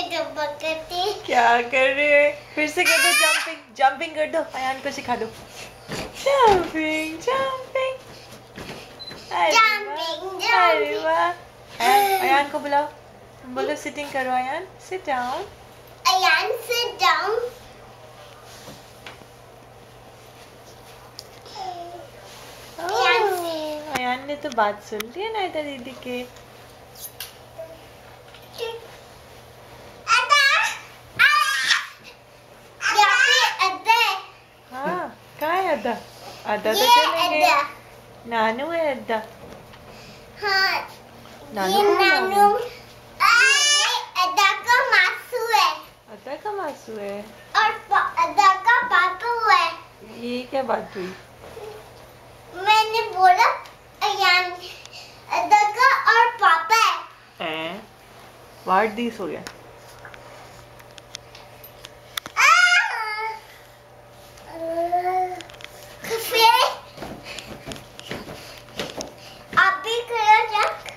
क्या कर रहे हैं? फिर से कर दो जंपिंग, जंपिंग कर दो। अयान को सिखा दो जंपिंग जंपिंग। अरे वाह। अयान को बुलाओ, बोलो सिटिंग करो। Ayaan sit down. Ayaan sit down. Ayaan ने तो बात सुन ली है नायदा दीदी के। हाँ, कहाँ है अद्दा? अद्दा तो चलेंगे। नानू है अद्दा। हाँ, नानू अद्दा का मासू है। अद्दा का मासू है और अद्दा का पापू है। ये क्या बात हुई? मैंने बोला अयान अद्दा का और पापा है। वार्ड दिस हो गया। अभी करो जंप,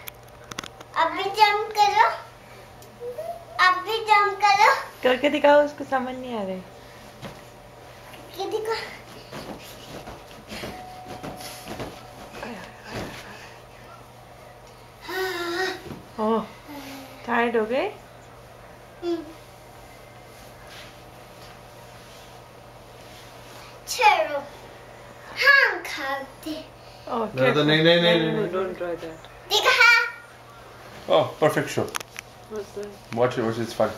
अभी जंप करो, अभी जंप करो। करके दिखाओ, उसको समझ नहीं आ रहा। ये देखो। ओह, टायर्ड हो गए? चलो हम खाते। Oh, no, no, don't try that. देखा? Oh, perfect show. What's that? Watch it, it's fun.